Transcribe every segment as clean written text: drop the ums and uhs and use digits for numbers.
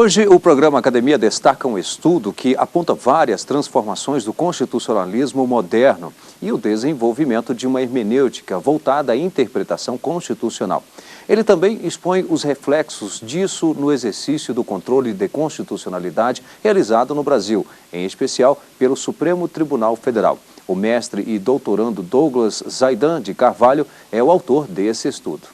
Hoje, o programa Academia destaca um estudo que aponta várias transformações do constitucionalismo moderno e o desenvolvimento de uma hermenêutica voltada à interpretação constitucional. Ele também expõe os reflexos disso no exercício do controle de constitucionalidade realizado no Brasil, em especial pelo Supremo Tribunal Federal. O mestre e doutorando Douglas Zaidan de Carvalho é o autor desse estudo.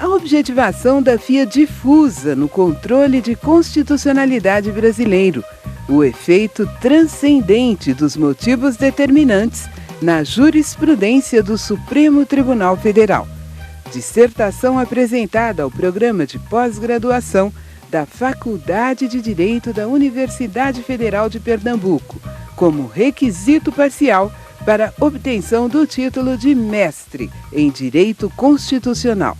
A objetivação da FIA difusa no controle de constitucionalidade brasileiro, o efeito transcendente dos motivos determinantes na jurisprudência do Supremo Tribunal Federal. Dissertação apresentada ao programa de pós-graduação da Faculdade de Direito da Universidade Federal de Pernambuco, como requisito parcial para obtenção do título de mestre em Direito Constitucional.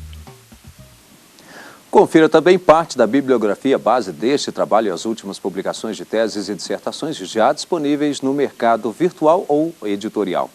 Confira também parte da bibliografia base deste trabalho e as últimas publicações de teses e dissertações já disponíveis no mercado virtual ou editorial.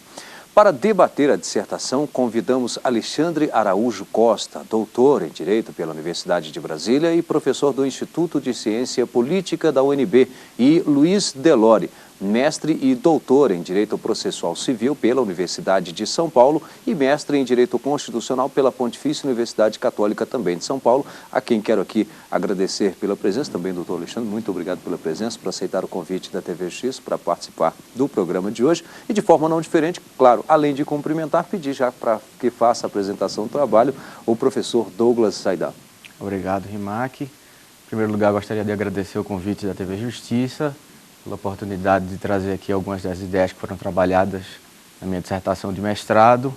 Para debater a dissertação, convidamos Alexandre Araújo Costa, doutor em Direito pela Universidade de Brasília e professor do Instituto de Ciência Política da UNB, e Luiz Delori, mestre e doutor em Direito Processual Civil pela Universidade de São Paulo e mestre em Direito Constitucional pela Pontifícia Universidade Católica também de São Paulo, a quem quero aqui agradecer pela presença. Também, doutor Alexandre, muito obrigado pela presença, por aceitar o convite da TV X para participar do programa de hoje. E de forma não diferente, claro, além de cumprimentar, pedir já para que faça a apresentação do trabalho o professor Douglas Zaidan. Obrigado, Rimac. Em primeiro lugar, gostaria de agradecer o convite da TV Justiça, pela oportunidade de trazer aqui algumas das ideias que foram trabalhadas na minha dissertação de mestrado.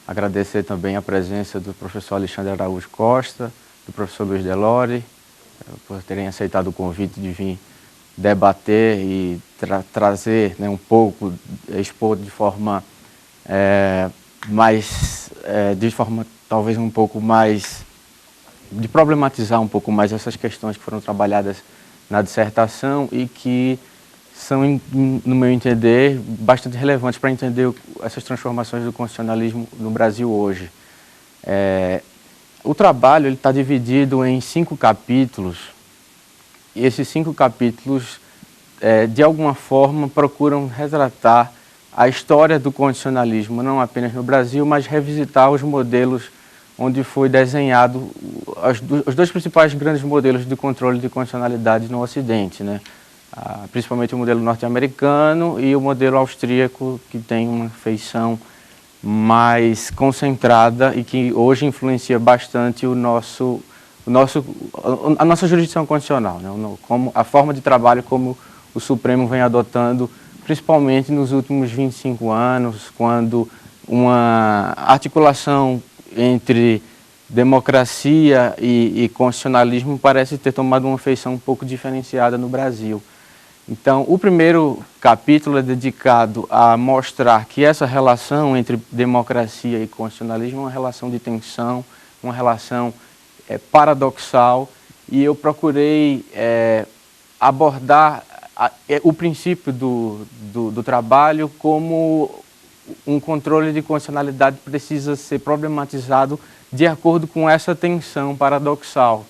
Agradecer também a presença do professor Alexandre Araújo Costa, do professor Luiz Delori, por terem aceitado o convite de vir debater e trazer, né, um pouco, expor de forma de forma talvez um pouco mais, de problematizar um pouco mais essas questões que foram trabalhadas na dissertação e que são, no meu entender, bastante relevantes para entender essas transformações do constitucionalismo no Brasil hoje. O trabalho está dividido em 5 capítulos, e esses 5 capítulos, de alguma forma, procuram retratar a história do constitucionalismo, não apenas no Brasil, mas revisitar os modelos onde foi desenhado os 2 principais grandes modelos de controle de constitucionalidade no Ocidente, né? Principalmente o modelo norte-americano e o modelo austríaco, que tem uma feição mais concentrada e que hoje influencia bastante a nossa jurisdição constitucional, né? Como a forma de trabalho como o Supremo vem adotando, principalmente nos últimos 25 anos, quando uma articulação entre democracia e constitucionalismo parece ter tomado uma feição um pouco diferenciada no Brasil. Então, o primeiro capítulo é dedicado a mostrar que essa relação entre democracia e constitucionalismo é uma relação de tensão, uma relação paradoxal, e eu procurei abordar o princípio do trabalho como um controle de constitucionalidade precisa ser problematizado de acordo com essa tensão paradoxal,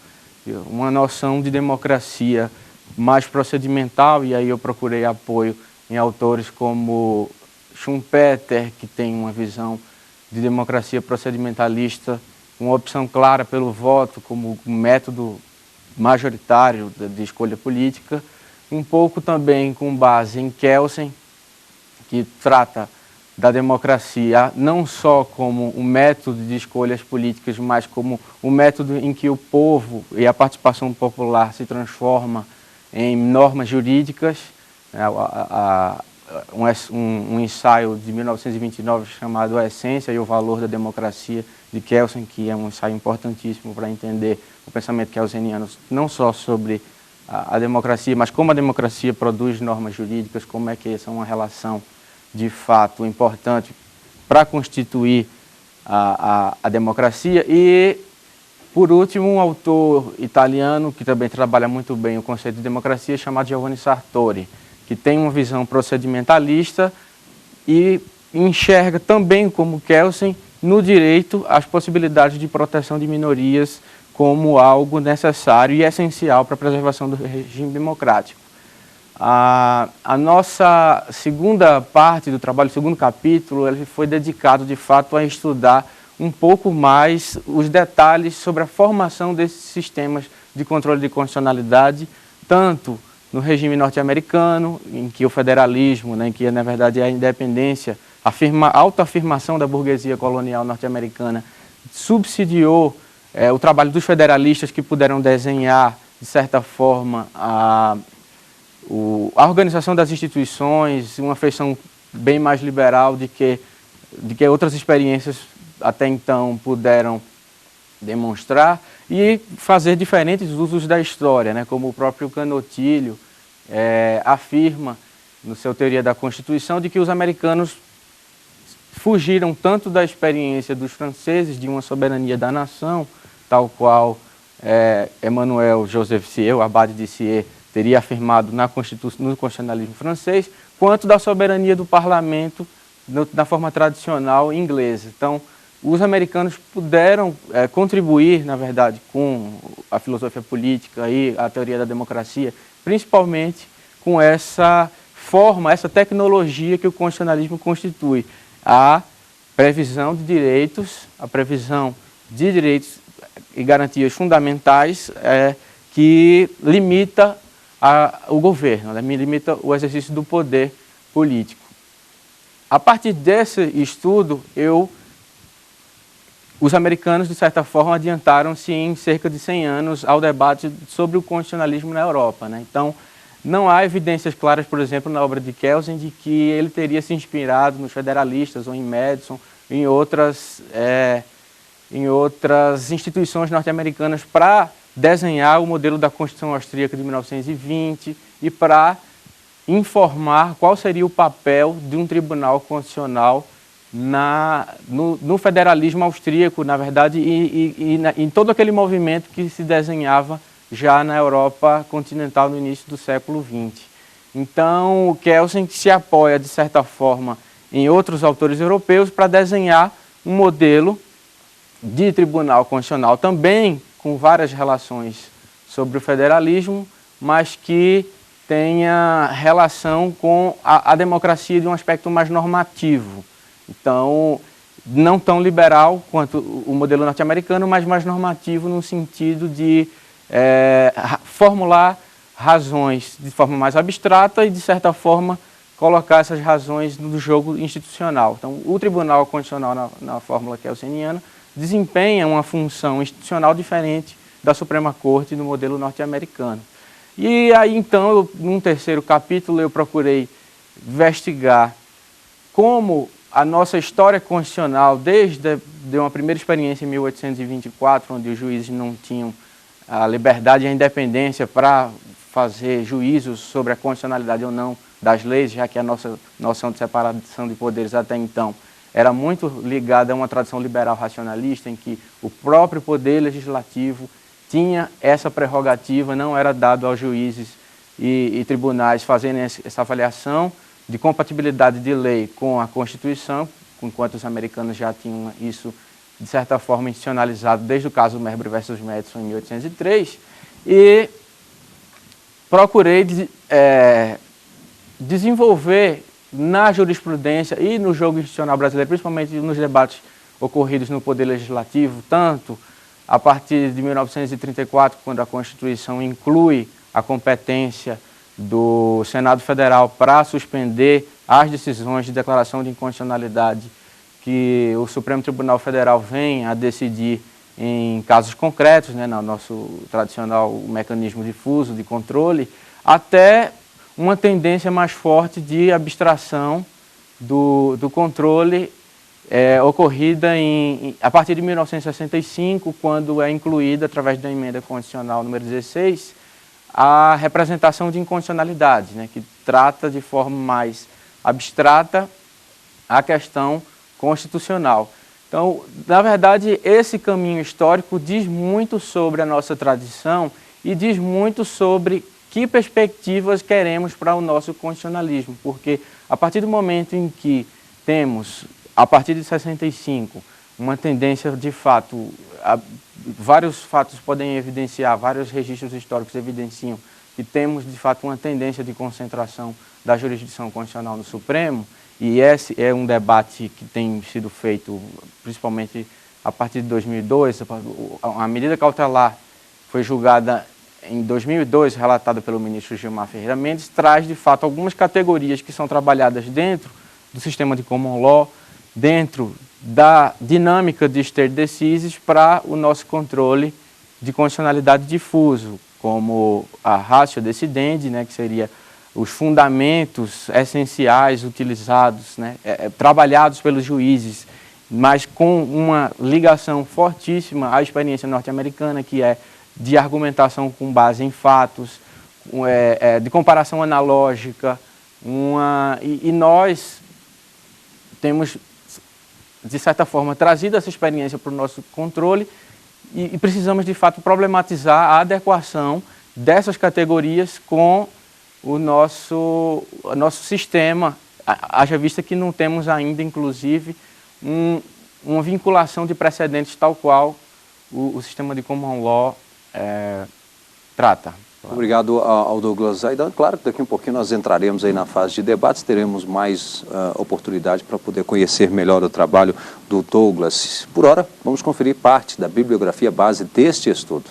uma noção de democracia mais procedimental, e aí eu procurei apoio em autores como Schumpeter, que tem uma visão de democracia procedimentalista, uma opção clara pelo voto como um método majoritário de escolha política, um pouco também com base em Kelsen, que trata da democracia não só como um método de escolhas políticas, mas como um método em que o povo e a participação popular se transforma em normas jurídicas. Um ensaio de 1929 chamado A Essência e o Valor da Democracia, de Kelsen, que é um ensaio importantíssimo para entender o pensamento kelseniano, não só sobre a democracia, mas como a democracia produz normas jurídicas, como é que essa é uma relação de fato importante para constituir a democracia. E, por último, um autor italiano que também trabalha muito bem o conceito de democracia, chamado Giovanni Sartori, que tem uma visão procedimentalista e enxerga também, como Kelsen, no direito as possibilidades de proteção de minorias como algo necessário e essencial para a preservação do regime democrático. A nossa segunda parte do trabalho, o segundo capítulo, ele foi dedicado de fato a estudar um pouco mais os detalhes sobre a formação desses sistemas de controle de constitucionalidade, tanto no regime norte-americano, em que o federalismo, né, em que na verdade a independência, a autoafirmação da burguesia colonial norte-americana subsidiou o trabalho dos federalistas, que puderam desenhar, de certa forma, a organização das instituições, uma feição bem mais liberal de que outras experiências até então puderam demonstrar, e fazer diferentes usos da história, né, como o próprio Canotilho afirma, no seu Teoria da Constituição, de que os americanos fugiram tanto da experiência dos franceses de uma soberania da nação, tal qual Emmanuel Joseph Sieyès, o abade de Sieyès, teria afirmado no constitucionalismo francês, quanto da soberania do parlamento na forma tradicional inglesa. Então, os americanos puderam contribuir, na verdade, com a filosofia política e a teoria da democracia, principalmente com essa forma, essa tecnologia que o constitucionalismo constitui. A previsão de direitos, e garantias fundamentais que limita o governo, né, limita o exercício do poder político. A partir desse estudo, os americanos, de certa forma, adiantaram-se em cerca de 100 anos ao debate sobre o constitucionalismo na Europa, né? Então, não há evidências claras, por exemplo, na obra de Kelsen, de que ele teria se inspirado nos federalistas ou em Madison, em outras instituições norte-americanas para desenhar o modelo da Constituição Austríaca de 1920 e para informar qual seria o papel de um tribunal constitucional no federalismo austríaco, na verdade, e em todo aquele movimento que se desenhava já na Europa continental no início do século XX. Então, o Kelsen se apoia, de certa forma, em outros autores europeus para desenhar um modelo de tribunal constitucional também com várias relações sobre o federalismo, mas que tenha relação com a democracia de um aspecto mais normativo. Então, não tão liberal quanto o modelo norte-americano, mas mais normativo no sentido de formular razões de forma mais abstrata e, de certa forma, colocar essas razões no jogo institucional. Então, o Tribunal Constitucional, na fórmula kelseniana, desempenha uma função institucional diferente da Suprema Corte no modelo norte-americano. E aí, então, num terceiro capítulo, eu procurei investigar como a nossa história constitucional, desde uma primeira experiência em 1824, onde os juízes não tinham a liberdade e a independência para fazer juízos sobre a constitucionalidade ou não das leis, já que a nossa noção de separação de poderes até então era muito ligada a uma tradição liberal racionalista, em que o próprio poder legislativo tinha essa prerrogativa, não era dado aos juízes e tribunais fazerem essa avaliação de compatibilidade de lei com a Constituição, enquanto os americanos já tinham isso, de certa forma, institucionalizado desde o caso Marbury versus Madison, em 1803, e procurei desenvolver na jurisprudência e no jogo institucional brasileiro, principalmente nos debates ocorridos no Poder Legislativo, tanto a partir de 1934, quando a Constituição inclui a competência do Senado Federal para suspender as decisões de declaração de inconstitucionalidade que o Supremo Tribunal Federal vem a decidir em casos concretos, né, no nosso tradicional mecanismo difuso de controle, até uma tendência mais forte de abstração do controle ocorrida a partir de 1965, quando é incluída, através da emenda constitucional número 16, a representação de inconstitucionalidade, né, que trata de forma mais abstrata a questão constitucional. Então, na verdade, esse caminho histórico diz muito sobre a nossa tradição e diz muito sobre que perspectivas queremos para o nosso constitucionalismo, porque a partir do momento em que temos, a partir de 65, uma tendência de fato vários fatos podem evidenciar, vários registros históricos evidenciam que temos, de fato, uma tendência de concentração da jurisdição constitucional no Supremo, e esse é um debate que tem sido feito, principalmente a partir de 2002, a medida cautelar foi julgada em 2002, relatada pelo ministro Gilmar Ferreira Mendes, traz, de fato, algumas categorias que são trabalhadas dentro do sistema de common law, dentro da dinâmica de stare decisis para o nosso controle de constitucionalidade difuso, como a ratio decidendi, né, que seria os fundamentos essenciais utilizados, né, trabalhados pelos juízes, mas com uma ligação fortíssima à experiência norte-americana, que é de argumentação com base em fatos, de comparação analógica, e nós temos, de certa forma, trazido essa experiência para o nosso controle e precisamos, de fato, problematizar a adequação dessas categorias com o nosso sistema, haja vista que não temos ainda, inclusive, uma vinculação de precedentes tal qual o sistema de common law trata. Obrigado ao Douglas Zaidan. Claro que daqui a um pouquinho nós entraremos aí na fase de debates, teremos mais oportunidade para poder conhecer melhor o trabalho do Douglas. Por hora, vamos conferir parte da bibliografia base deste estudo.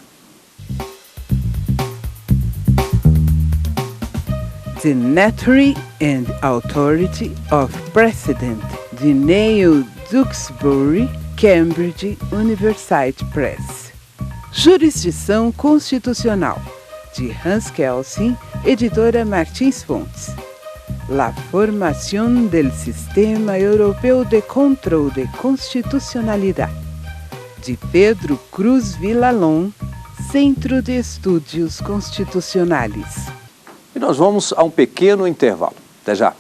The Nature and Authority of Precedent, de Neil Duxbury, Cambridge University Press. Jurisdição Constitucional, de Hans Kelsen, editora Martins Fontes. La formación del Sistema Europeu de Control de Constitucionalidade, de Pedro Cruz Villalón, Centro de Estudos Constitucionais. E nós vamos a um pequeno intervalo. Até já.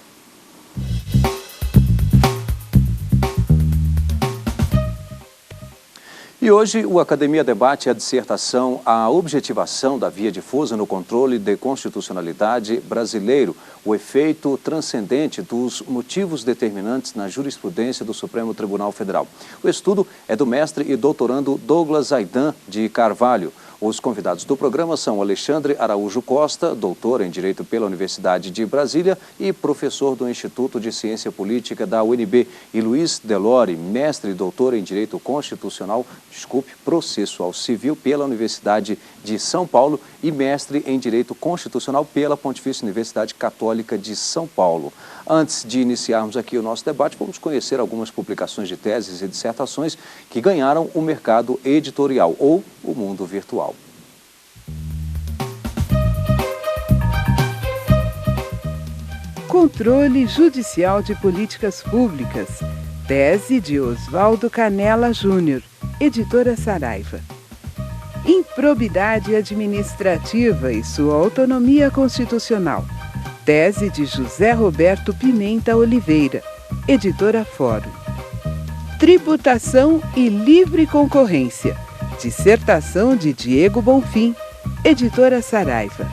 E hoje o Academia debate a dissertação A Objetivação da Via Difusa no Controle de Constitucionalidade Brasileiro, o efeito transcendente dos motivos determinantes na jurisprudência do Supremo Tribunal Federal. O estudo é do mestre e doutorando Douglas Zaidan de Carvalho. Os convidados do programa são Alexandre Araújo Costa, doutor em Direito pela Universidade de Brasília e professor do Instituto de Ciência Política da UNB, e Luiz Delore, mestre e doutor em Direito Constitucional, Processual Civil pela Universidade de São Paulo e mestre em Direito Constitucional pela Pontifícia Universidade Católica de São Paulo. Antes de iniciarmos aqui o nosso debate, vamos conhecer algumas publicações de teses e dissertações que ganharam o mercado editorial ou o mundo virtual. Controle Judicial de Políticas Públicas, tese de Oswaldo Canella Júnior, editora Saraiva. Improbidade administrativa e sua autonomia constitucional, tese de José Roberto Pimenta Oliveira, editora Fórum. Tributação e livre concorrência, dissertação de Diego Bonfim, editora Saraiva.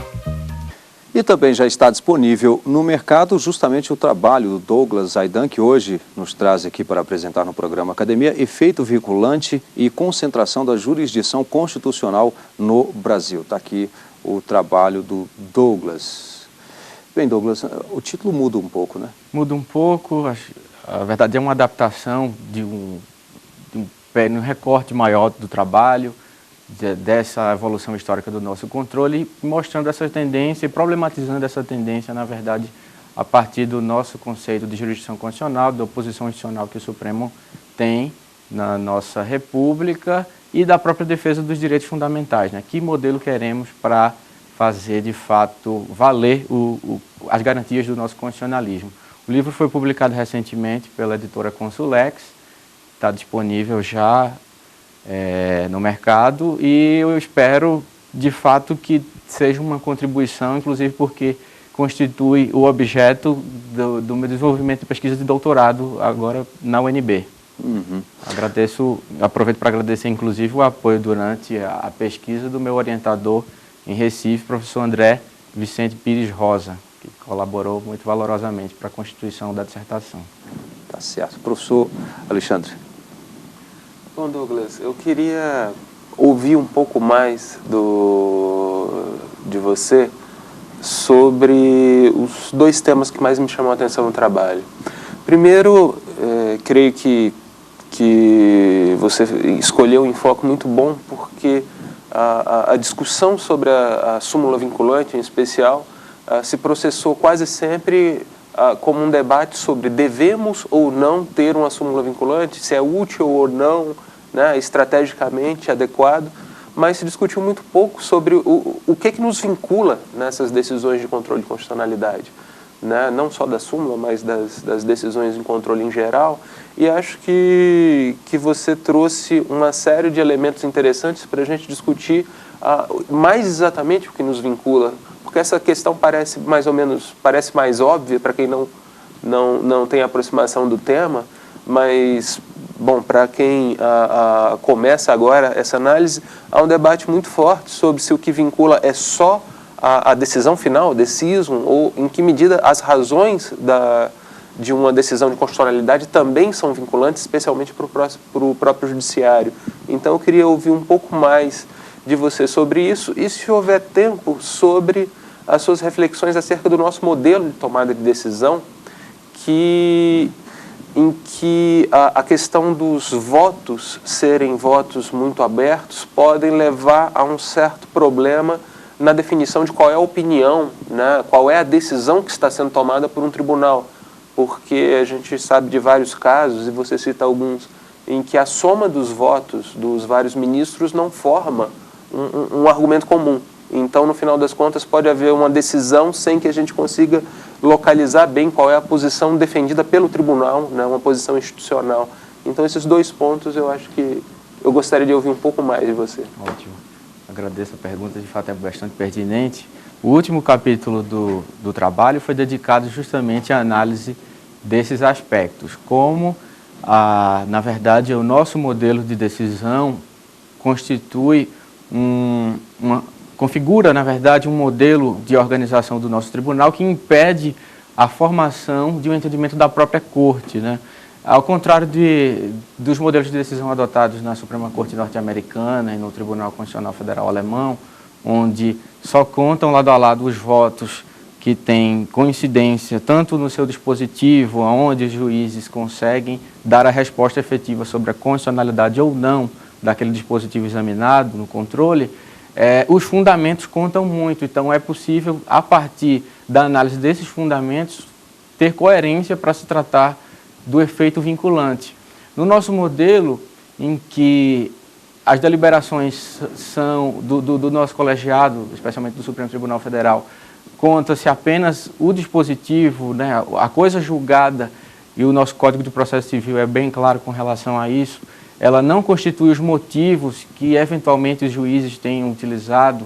E também já está disponível no mercado justamente o trabalho do Douglas Zaidan, que hoje nos traz aqui para apresentar no programa Academia, Efeito Vinculante e Concentração da Jurisdição Constitucional no Brasil. Está aqui o trabalho do Douglas. Bem, Douglas, o título muda um pouco, né? Muda um pouco, a verdade é uma adaptação de um recorte maior do trabalho, dessa evolução histórica do nosso controle, mostrando essa tendência e problematizando essa tendência, na verdade, a partir do nosso conceito de jurisdição constitucional, da oposição institucional que o Supremo tem na nossa República e da própria defesa dos direitos fundamentais, né? Que modelo queremos para fazer, de fato, valer as garantias do nosso constitucionalismo. O livro foi publicado recentemente pela editora Consulex, está disponível já no mercado, e eu espero, de fato, que seja uma contribuição, inclusive porque constitui o objeto do meu desenvolvimento de pesquisa de doutorado agora na UNB. Uhum. Aproveito para agradecer, inclusive, o apoio durante a pesquisa do meu orientador em Recife, professor André Vicente Pires Rosa, que colaborou muito valorosamente para a constituição da dissertação. Tá certo. Professor Alexandre. Bom, Douglas, eu queria ouvir um pouco mais de você sobre os dois temas que mais me chamam a atenção no trabalho. Primeiro, creio que você escolheu um enfoque muito bom, porque a discussão sobre a súmula vinculante, em especial, se processou quase sempre como um debate sobre devemos ou não ter uma súmula vinculante, se é útil ou não, né, estrategicamente adequado, mas se discutiu muito pouco sobre o que nos vincula nessas decisões de controle de constitucionalidade, né, não só da súmula, mas das decisões de controle em geral. E acho que você trouxe uma série de elementos interessantes para a gente discutir mais exatamente o que nos vincula, porque essa questão parece mais óbvia para quem não tem aproximação do tema, mas, bom, para quem começa agora essa análise, há um debate muito forte sobre se o que vincula é só a decisão final, o decisum, ou em que medida as razões de uma decisão de constitucionalidade também são vinculantes, especialmente para o próprio judiciário. Então, eu queria ouvir um pouco mais de você sobre isso e, se houver tempo, sobre as suas reflexões acerca do nosso modelo de tomada de decisão, em que a questão dos votos serem votos muito abertos podem levar a um certo problema na definição de qual é a opinião, né, qual é a decisão que está sendo tomada por um tribunal, porque a gente sabe de vários casos, e você cita alguns, em que a soma dos votos dos vários ministros não forma um argumento comum. Então, no final das contas, pode haver uma decisão sem que a gente consiga localizar bem qual é a posição defendida pelo tribunal, né, uma posição institucional. Então, esses dois pontos eu acho que eu gostaria de ouvir um pouco mais de você. Ótimo. Agradeço a pergunta, de fato é bastante pertinente. O último capítulo do trabalho foi dedicado justamente à análise desses aspectos, como, na verdade, o nosso modelo de decisão constitui configura, na verdade, um modelo de organização do nosso tribunal que impede a formação de um entendimento da própria corte, né? Ao contrário dos modelos de decisão adotados na Suprema Corte norte-americana e no Tribunal Constitucional Federal alemão, onde só contam lado a lado os votos que têm coincidência, tanto no seu dispositivo, onde os juízes conseguem dar a resposta efetiva sobre a constitucionalidade ou não daquele dispositivo examinado no controle, os fundamentos contam muito. Então, é possível, a partir da análise desses fundamentos, ter coerência para se tratar do efeito vinculante. No nosso modelo, em que as deliberações são do nosso colegiado, especialmente do Supremo Tribunal Federal, conta-se apenas o dispositivo, né, a coisa julgada, e o nosso Código de Processo Civil é bem claro com relação a isso, ela não constitui os motivos que eventualmente os juízes tenham utilizado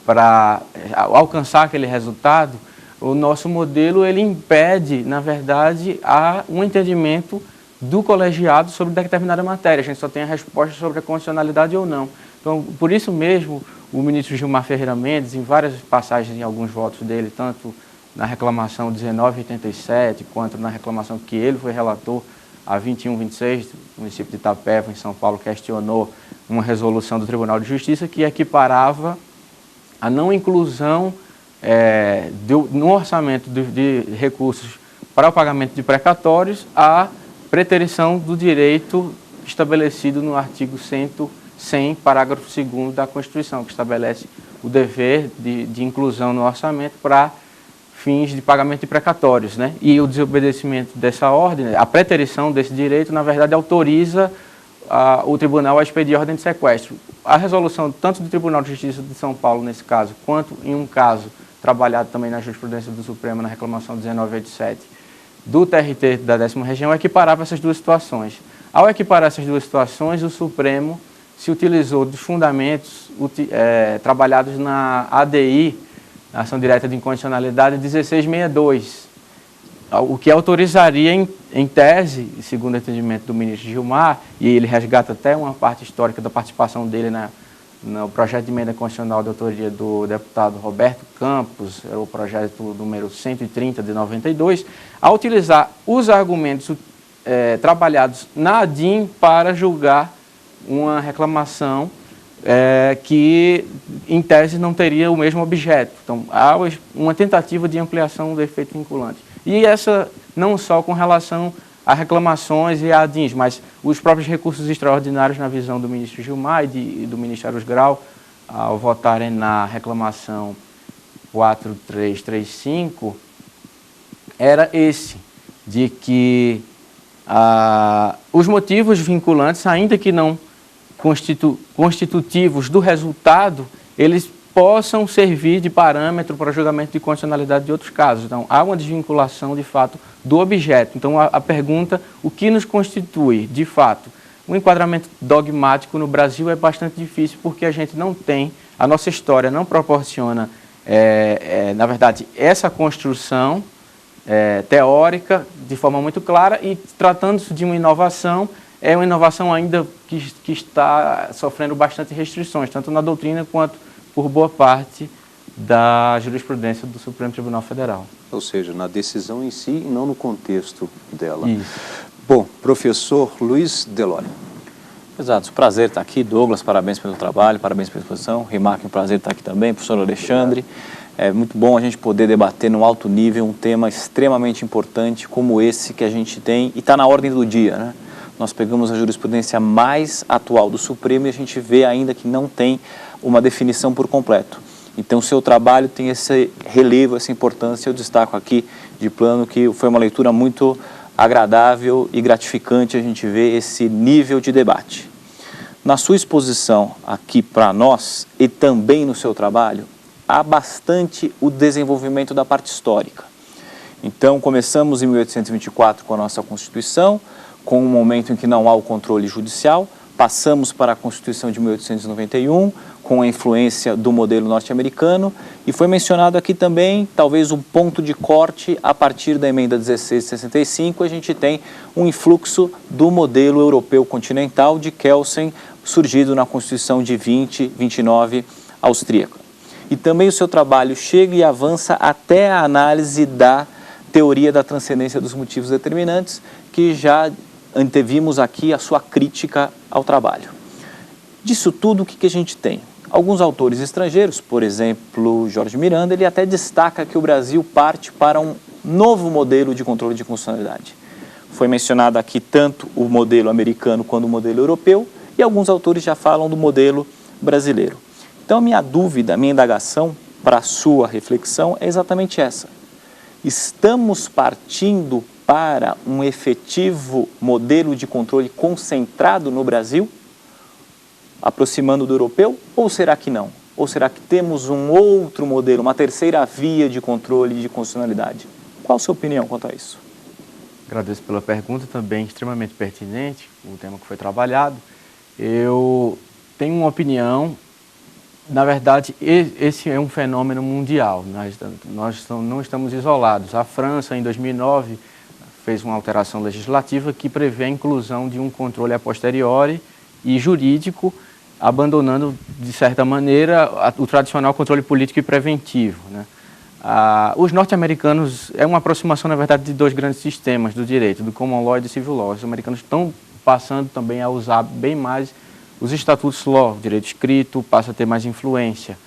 para alcançar aquele resultado. O nosso modelo, ele impede, na verdade, um entendimento do colegiado sobre determinada matéria. A gente só tem a resposta sobre a constitucionalidade ou não. Então, por isso mesmo, o ministro Gilmar Ferreira Mendes, em várias passagens, em alguns votos dele, tanto na reclamação 1987, quanto na reclamação que ele foi relator, a 2126, o município de Itapeva, em São Paulo, questionou uma resolução do Tribunal de Justiça que equiparava a não inclusão no orçamento de recursos para o pagamento de precatórios à preterição do direito estabelecido no artigo 100, parágrafo 2º da Constituição, que estabelece o dever de inclusão no orçamento para fins de pagamento de precatórios, né? E o desobedecimento dessa ordem, a preterição desse direito, na verdade, autoriza o tribunal a expedir ordem de sequestro. A resolução tanto do Tribunal de Justiça de São Paulo, nesse caso, quanto em um caso trabalhado também na jurisprudência do Supremo, na reclamação 1987, do TRT da 10ª Região, equiparava essas duas situações. Ao equiparar essas duas situações, o Supremo se utilizou dos fundamentos trabalhados na ADI, Ação Direta de Inconstitucionalidade 1662, o que autorizaria, em tese, segundo o entendimento do ministro Gilmar, e ele resgata até uma parte histórica da participação dele no projeto de emenda constitucional de autoria do deputado Roberto Campos, era o projeto número 130 de 92, a utilizar os argumentos trabalhados na ADIM para julgar uma reclamação que, em tese, não teria o mesmo objeto. Então, há uma tentativa de ampliação do efeito vinculante. E essa não só com relação a reclamações e a ADINs, mas os próprios recursos extraordinários na visão do ministro Gilmar e do ministro Aros Grau, ao votarem na reclamação 4335, era esse, de que os motivos vinculantes, ainda que não constitutivos do resultado, eles possam servir de parâmetro para julgamento de constitucionalidade de outros casos. Então, há uma desvinculação, de fato, do objeto. Então, a pergunta, o que nos constitui, de fato? O enquadramento dogmático no Brasil é bastante difícil, porque a gente não tem, a nossa história não proporciona, na verdade, essa construção teórica de forma muito clara, e tratando-se de uma inovação, é uma inovação ainda que está sofrendo bastante restrições, tanto na doutrina quanto por boa parte da jurisprudência do Supremo Tribunal Federal. Ou seja, na decisão em si e não no contexto dela. Isso. Bom, professor Luiz Delório. Exato, prazer estar aqui. Douglas, parabéns pelo trabalho, parabéns pela exposição. Rimac, um prazer estar aqui também, professor Alexandre. É muito bom a gente poder debater no alto nível um tema extremamente importante como esse que a gente tem e está na ordem do dia, né? Nós pegamos a jurisprudência mais atual do Supremo e a gente vê ainda que não tem uma definição por completo. Então, o seu trabalho tem esse relevo, essa importância. Eu destaco aqui de plano que foi uma leitura muito agradável e gratificante a gente ver esse nível de debate. Na sua exposição aqui para nós e também no seu trabalho, há bastante o desenvolvimento da parte histórica. Então, começamos em 1824 com a nossa Constituição, com um momento em que não há o controle judicial, passamos para a Constituição de 1891, com a influência do modelo norte-americano, e foi mencionado aqui também, talvez um ponto de corte, a partir da emenda 1665, a gente tem um influxo do modelo europeu continental de Kelsen, surgido na Constituição de 2029 austríaca. E também o seu trabalho chega e avança até a análise da teoria da transcendência dos motivos determinantes, que já antevimos aqui a sua crítica ao trabalho. Disso tudo, o que a gente tem? Alguns autores estrangeiros, por exemplo, Jorge Miranda, ele até destaca que o Brasil parte para um novo modelo de controle de constitucionalidade. Foi mencionado aqui tanto o modelo americano quanto o modelo europeu, e alguns autores já falam do modelo brasileiro. Então, a minha dúvida, a minha indagação para a sua reflexão é exatamente essa. Estamos partindo para um efetivo modelo de controle concentrado no Brasil, aproximando do europeu, ou será que não? Ou será que temos um outro modelo, uma terceira via de controle de constitucionalidade? Qual a sua opinião quanto a isso? Agradeço pela pergunta, também extremamente pertinente, o tema que foi trabalhado. Eu tenho uma opinião, na verdade, esse é um fenômeno mundial, nós não estamos isolados. A França, em 2009, fez uma alteração legislativa que prevê a inclusão de um controle a posteriori e jurídico, abandonando, de certa maneira, o tradicional controle político e preventivo, né? Os norte-americanos, é uma aproximação, na verdade, de dois grandes sistemas do direito, do common law e do civil law. Os americanos estão passando também a usar bem mais os statutos law, o direito escrito passa a ter mais influência.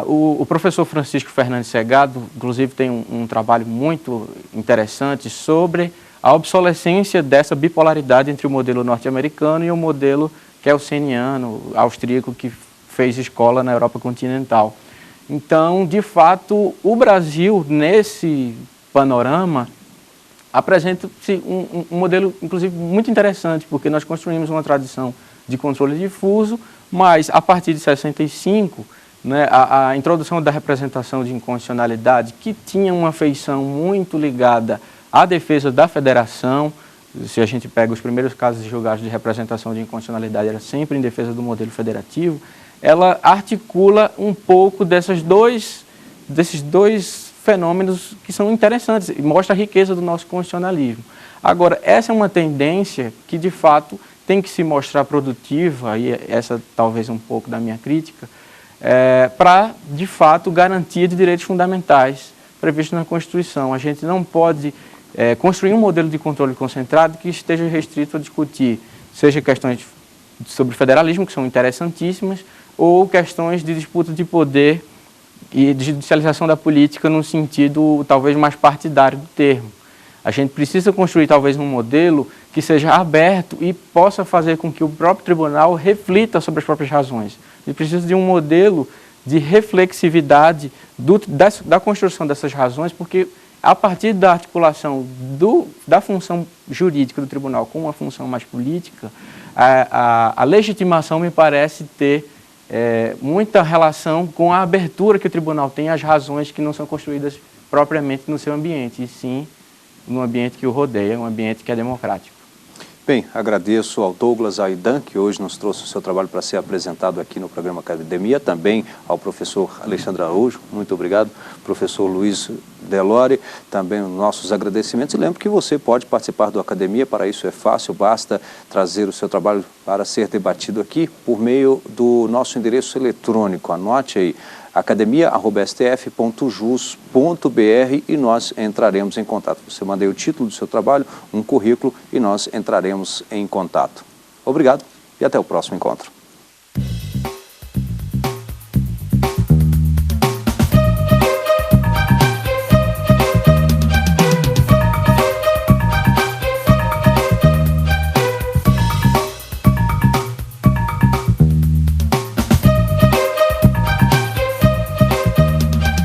O professor Francisco Fernandes Segado, inclusive, tem um trabalho muito interessante sobre a obsolescência dessa bipolaridade entre o modelo norte-americano e o modelo kelseniano, austríaco, que fez escola na Europa continental. Então, de fato, o Brasil, nesse panorama, apresenta-se um modelo, inclusive, muito interessante, porque nós construímos uma tradição de controle difuso, mas, a partir de 65, né, a introdução da representação de inconstitucionalidade, que tinha uma feição muito ligada à defesa da federação. Se a gente pega os primeiros casos julgados de representação de inconstitucionalidade, era sempre em defesa do modelo federativo, ela articula um pouco desses dois fenômenos que são interessantes e mostra a riqueza do nosso constitucionalismo. Agora, essa é uma tendência que, de fato, tem que se mostrar produtiva, e essa talvez um pouco da minha crítica, para, de fato, garantia de direitos fundamentais previstos na Constituição. A gente não pode construir um modelo de controle concentrado que esteja restrito a discutir, seja questões sobre federalismo, que são interessantíssimas, ou questões de disputa de poder e de judicialização da política no sentido talvez mais partidário do termo. A gente precisa construir talvez um modelo que seja aberto e possa fazer com que o próprio tribunal reflita sobre as próprias razões. Ele precisa de um modelo de reflexividade da construção dessas razões, porque a partir da articulação da função jurídica do tribunal com uma função mais política, a legitimação me parece ter muita relação com a abertura que o tribunal tem às razões que não são construídas propriamente no seu ambiente, e sim no ambiente que o rodeia, um ambiente que é democrático. Bem, agradeço ao Douglas Aidan, que hoje nos trouxe o seu trabalho para ser apresentado aqui no programa Academia, também ao professor Alexandre Araújo, muito obrigado, professor Luiz Delore, também os nossos agradecimentos. E lembro que você pode participar do Academia, para isso é fácil, basta trazer o seu trabalho para ser debatido aqui por meio do nosso endereço eletrônico. Anote aí, academia@stf.jus.br, e nós entraremos em contato. Você manda aí o título do seu trabalho, um currículo, e nós entraremos em contato. Obrigado e até o próximo encontro.